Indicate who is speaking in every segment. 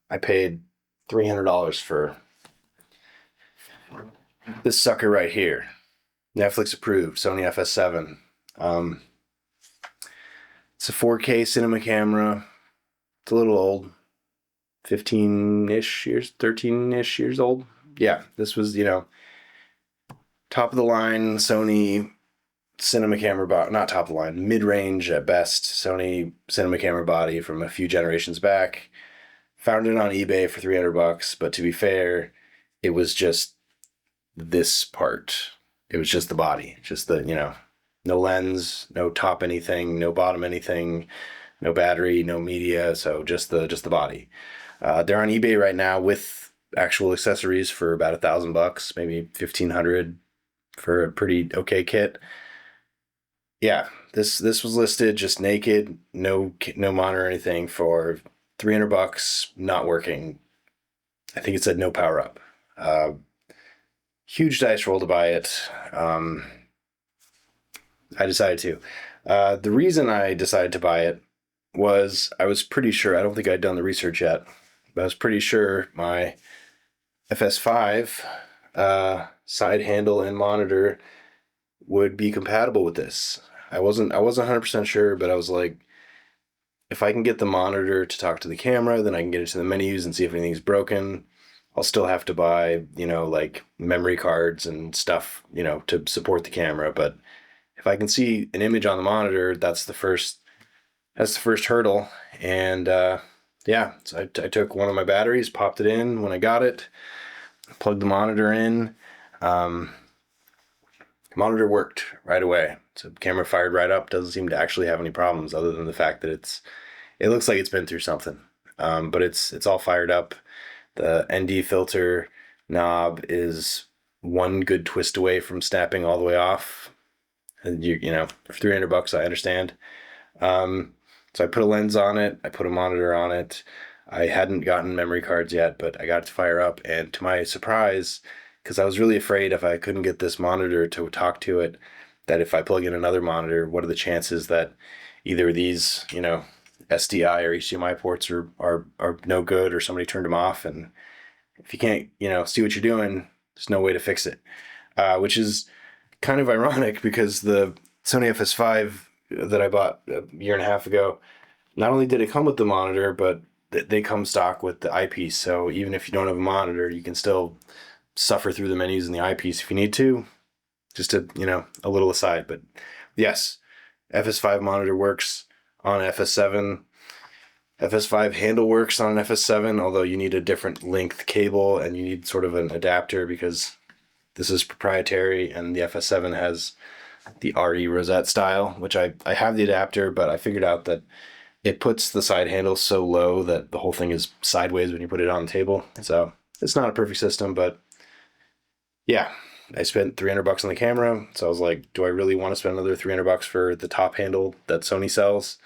Speaker 1: I paid $300 for this sucker right here. Netflix approved, Sony FS7. Um, it's a 4K cinema camera. It's a little old, 15-ish years, 13-ish years old. Yeah, this was, top of the line Sony cinema camera body, not top of the line, mid-range at best, Sony cinema camera body from a few generations back. Found it on eBay for $300, but to be fair, it was just this part. It was just the body, just the, no lens, no top anything, no bottom anything, no battery, no media, so just the body. They're on eBay right now with actual accessories for about $1,000, maybe $1,500 for a pretty okay kit. Yeah, this was listed just naked, no monitor or anything for $300, not working. I think it said no power up. Huge dice roll to buy it. I decided to. The reason I decided to buy it was I was pretty sure, I don't think I'd done the research yet, but I was pretty sure my FS5 side handle and monitor would be compatible with this. I wasn't 100% sure, but I was like, if I can get the monitor to talk to the camera, then I can get into the menus and see if anything's broken. I'll still have to buy, like memory cards and stuff, to support the camera. But if I can see an image on the monitor, that's the first hurdle. And yeah, so I took one of my batteries, popped it in when I got it, plugged the monitor in. Monitor worked right away. So camera fired right up. Doesn't seem to actually have any problems other than the fact that it looks like it's been through something. But it's all fired up. The ND filter knob is one good twist away from snapping all the way off. And for $300, I understand. So I put a lens on it. I put a monitor on it. I hadn't gotten memory cards yet, but I got it to fire up. And to my surprise, because I was really afraid if I couldn't get this monitor to talk to it, that if I plug in another monitor, what are the chances that either these, SDI or HDMI ports are no good, or somebody turned them off, and if you can't, see what you're doing, there's no way to fix it. Which is kind of ironic because the Sony FS5 that I bought a year and a half ago, not only did it come with the monitor, but they come stock with the eyepiece. So even if you don't have a monitor, you can still suffer through the menus in the eyepiece if you need to. Just a little aside, but yes, FS5 monitor works on FS7. FS5 handle works on an FS7, although you need a different length cable and you need sort of an adapter because this is proprietary, and the FS7 has the RE rosette style, which I have the adapter, but I figured out that it puts the side handle so low that the whole thing is sideways when you put it on the table. So it's not a perfect system, but yeah, I spent $300 on the camera. So I was like, do I really want to spend another $300 for the top handle that Sony sells?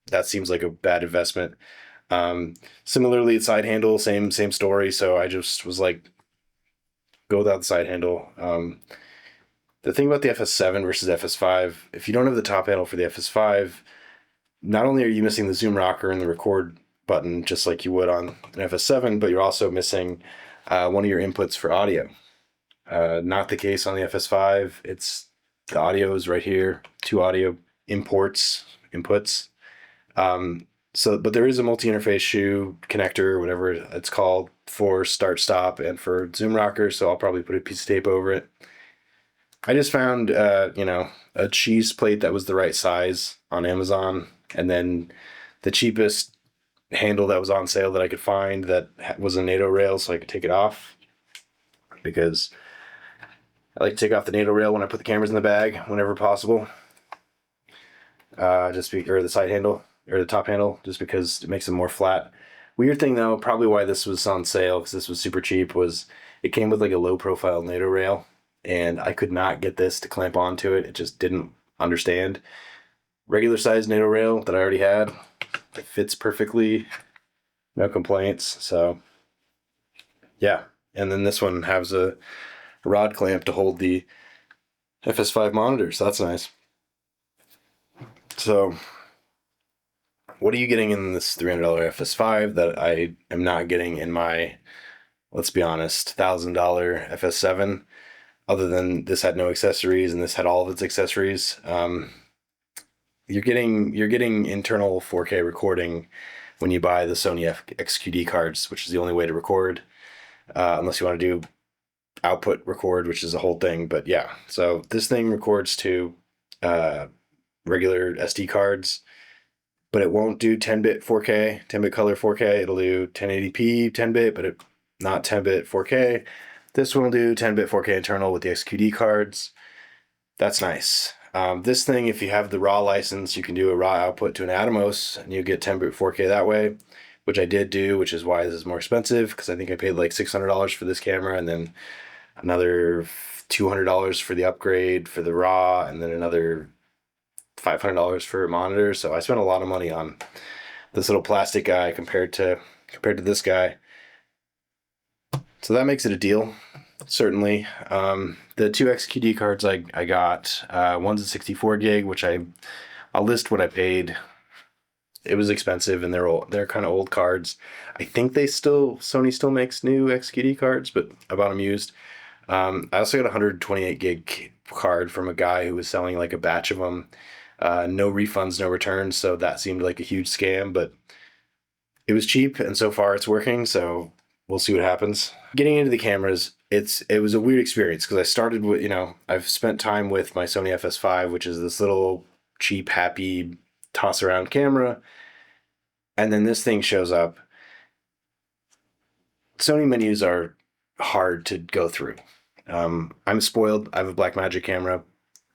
Speaker 1: That seems like a bad investment. Similarly, the side handle, same story. So I just was like, go without the side handle. The thing about the FS7 versus FS5, if you don't have the top handle for the FS5, not only are you missing the zoom rocker and the record button, just like you would on an FS7, but you're also missing one of your inputs for audio. Not the case on the FS5. The audio is right here, 2 audio inputs. But there is a multi-interface shoe connector, whatever it's called, for start stop and for zoom rocker. So I'll probably put a piece of tape over it. I just found, a cheese plate that was the right size on Amazon, and then the cheapest handle that was on sale that I could find that was a NATO rail, so I could take it off, because I like to take off the NATO rail when I put the cameras in the bag whenever possible. Or the side handle or the top handle, just because it makes them more flat. Weird thing though, probably why this was on sale, because this was super cheap, was it came with like a low profile NATO rail, and I could not get this to clamp onto it. It just didn't understand. Regular size NATO rail that I already had, it fits perfectly, no complaints. So yeah, and then this one has a rod clamp to hold the FS5 monitor, so that's nice. So what are you getting in this $300 FS5 that I am not getting in my, let's be honest, $1,000 FS7? Other than this had no accessories and this had all of its accessories. You're getting internal 4K recording when you buy the Sony XQD cards, which is the only way to record, unless you want to do output record, which is a whole thing. But yeah, so this thing records to uh, regular SD cards, but it won't do 10-bit 4K, 10-bit color 4K. It'll do 1080p 10-bit, but not 10-bit 4K. This will do 10-bit 4K internal with the XQD cards. That's nice. This thing, if you have the raw license, you can do a raw output to an Atomos, and you get 10-bit 4K that way, which I did do, which is why this is more expensive, because I think I paid like $600 for this camera, and then another $200 for the upgrade for the raw, and then another $500 for a monitor. So I spent a lot of money on this little plastic guy compared to this guy. So that makes it a deal, certainly. The two XQD cards I got, one's a 64 gig, which I'll list what I paid. It was expensive, and they're kind of old cards. I think Sony still makes new XQD cards, but I bought them used. I also got a 128 gig card from a guy who was selling like a batch of them. No refunds, no returns, so that seemed like a huge scam, but it was cheap, and so far it's working, so we'll see what happens. Getting into the cameras, it was a weird experience because I started with, I've spent time with my Sony FS5, which is this little cheap, happy, toss around camera, and then this thing shows up. Sony menus are hard to go through. I'm spoiled. I have a Blackmagic camera.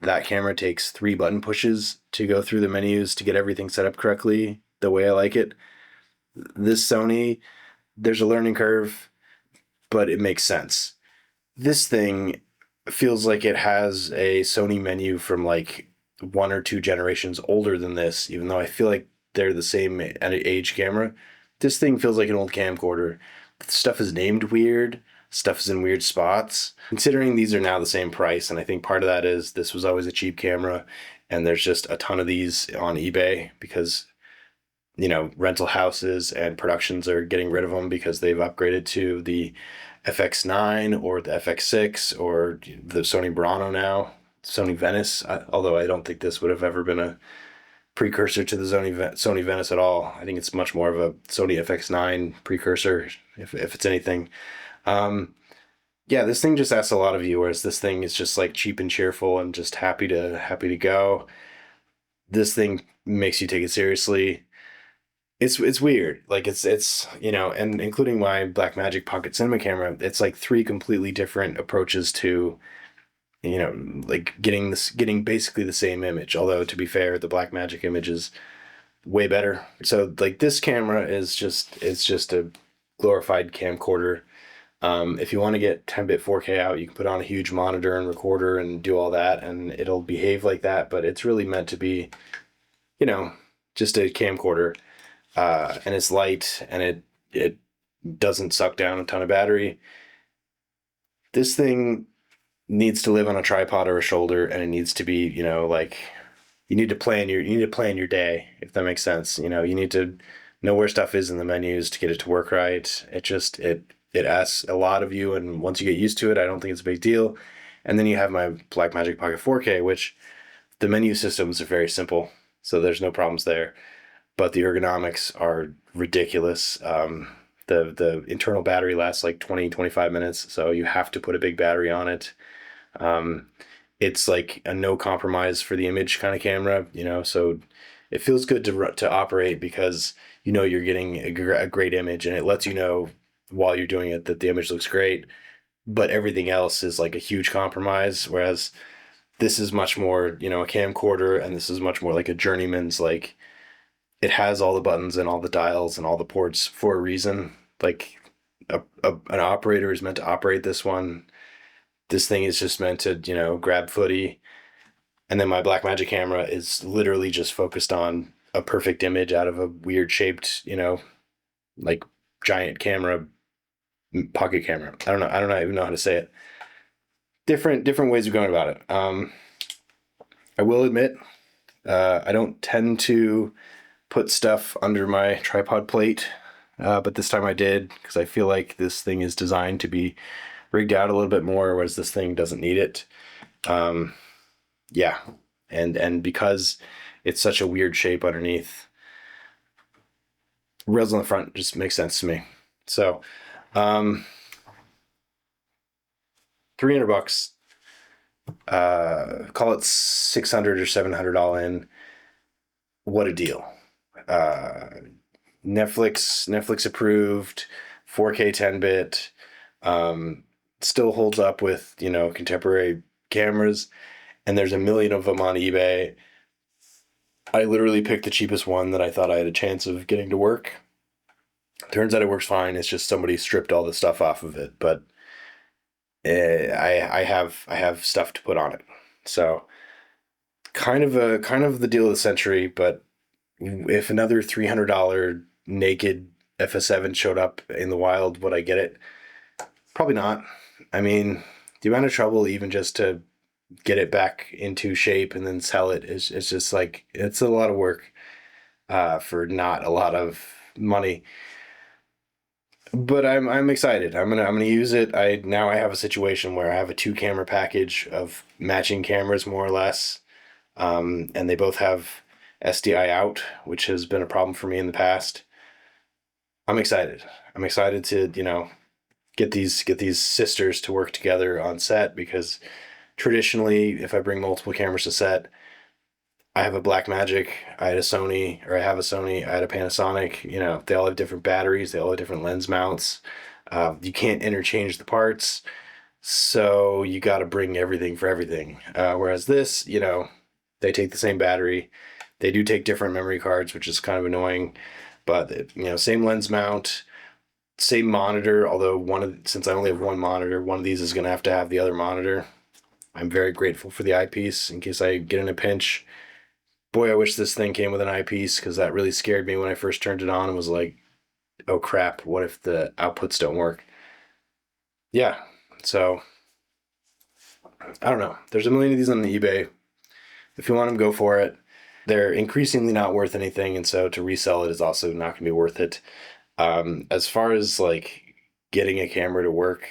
Speaker 1: That camera takes 3 button pushes to go through the menus to get everything set up correctly the way I like it. This Sony, there's a learning curve, but it makes sense. This thing feels like it has a Sony menu from like 1 or 2 generations older than this, even though I feel like they're the same age camera. This thing feels like an old camcorder. Stuff is named weird. Stuff is in weird spots. Considering these are now the same price, and I think part of that is this was always a cheap camera, and there's just a ton of these on eBay because, rental houses and productions are getting rid of them because they've upgraded to the FX9 or the FX6 or the Sony Burano now, Sony Venice, although I don't think this would have ever been a precursor to the Sony Venice at all. I think it's much more of a Sony FX9 precursor, if it's anything. Yeah, this thing just asks a lot of you, whereas this thing is just like cheap and cheerful and just happy to go. This thing makes you take it seriously. It's weird. Like it's and including my Blackmagic Pocket Cinema camera, it's like 3 completely different approaches to, like getting basically the same image. Although to be fair, the Blackmagic image is way better. So like this camera is just a glorified camcorder. If you want to get 10-bit 4K out, you can put on a huge monitor and recorder and do all that, and it'll behave like that. But it's really meant to be, just a camcorder, and it's light and it doesn't suck down a ton of battery. This thing needs to live on a tripod or a shoulder, and it needs to be, like you need to plan your day, if that makes sense. You need to know where stuff is in the menus to get it to work right. It asks a lot of you, and once you get used to it, I don't think it's a big deal. And then you have my Blackmagic Pocket 4K, which the menu systems are very simple, so there's no problems there. But the ergonomics are ridiculous. The internal battery lasts like 20-25 minutes, so you have to put a big battery on it. It's like a no compromise for the image kind of camera, so it feels good to operate because you're getting a great image, and it lets you know while you're doing it that the image looks great, but everything else is like a huge compromise. Whereas this is much more, a camcorder, and this is much more like a journeyman's. Like it has all the buttons and all the dials and all the ports for a reason. Like an operator is meant to operate this one. This thing is just meant to, grab footy. And then my Blackmagic camera is literally just focused on a perfect image out of a weird shaped, like giant camera, pocket camera. I don't even know how to say it. Different ways of going about it. I will admit, I don't tend to put stuff under my tripod plate, but this time I did because I feel like this thing is designed to be rigged out a little bit more, whereas this thing doesn't need it. Yeah, and because it's such a weird shape underneath, rails on the front just makes sense to me. So, um, $300, call it 600 or 700 all in. What a deal. Netflix approved, 4K 10-bit, still holds up with, contemporary cameras, and there's a million of them on eBay. I literally picked the cheapest one that I thought I had a chance of getting to work. Turns out it works fine. It's just somebody stripped all the stuff off of it, but I have stuff to put on it. So kind of the deal of the century, but if another $300 naked FS7 showed up in the wild, would I get it? Probably not. I mean, the amount of trouble even just to get it back into shape and then sell it is just like, it's a lot of work for not a lot of money. But I'm excited. I'm gonna use it. I have a situation where I have a 2 camera package of matching cameras more or less, and they both have SDI out, which has been a problem for me in the past. I'm excited. I'm excited to get these sisters to work together on set, because traditionally, if I bring multiple cameras to set, I have a Blackmagic, I had a Sony, or I have a Sony, I had a Panasonic. They all have different batteries, they all have different lens mounts. You can't interchange the parts, so you got to bring everything for everything. Whereas this, they take the same battery. They do take different memory cards, which is kind of annoying, but same lens mount, same monitor. Although since I only have one monitor, one of these is going to have the other monitor. I'm very grateful for the eyepiece in case I get in a pinch. Boy, I wish this thing came with an eyepiece, because that really scared me when I first turned it on and was like, oh crap, what if the outputs don't work? Yeah, so I don't know. There's a million of these on the eBay. If you want them, go for it. They're increasingly not worth anything, and so to resell it is also not going to be worth it. As far as like getting a camera to work,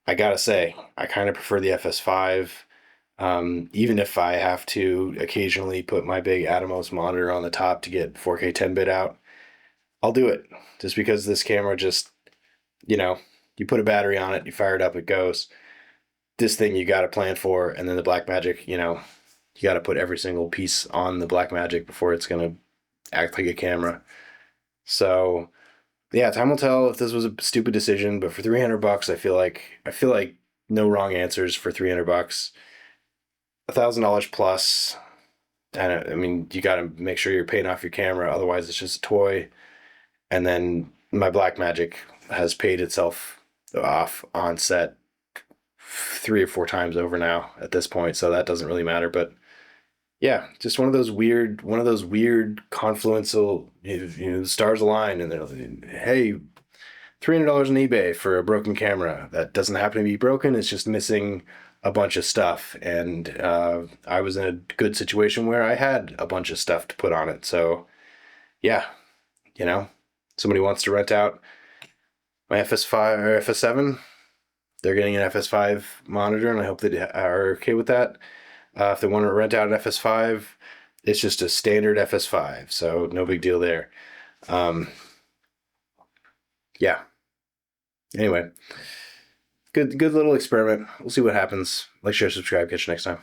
Speaker 1: I gotta say, I kind of prefer the FS5. Even if I have to occasionally put my big Atomos monitor on the top to get 4K 10-bit out, I'll do it. Just because this camera you put a battery on it, you fire it up, it goes. This thing you got to plan for, and then the Blackmagic, you got to put every single piece on the Blackmagic before it's going to act like a camera. So, yeah, time will tell if this was a stupid decision, but for $300, I feel like no wrong answers for $300. $1,000 plus, and I mean, you got to make sure you're paying off your camera, otherwise it's just a toy. And then my Blackmagic has paid itself off on set 3 or 4 times over now at this point, so that doesn't really matter. But yeah, just one of those weird confluential, the stars align, and they're like, hey, $300 on eBay for a broken camera that doesn't happen to be broken. It's just missing a bunch of stuff, and I was in a good situation where I had a bunch of stuff to put on it. So yeah, somebody wants to rent out my FS5 or FS7, they're getting an FS5 monitor, and I hope they are okay with that. If they want to rent out an FS5, it's just a standard FS5, so no big deal there. Yeah. Anyway, good little experiment. We'll see what happens. Like, share, subscribe. Catch you next time.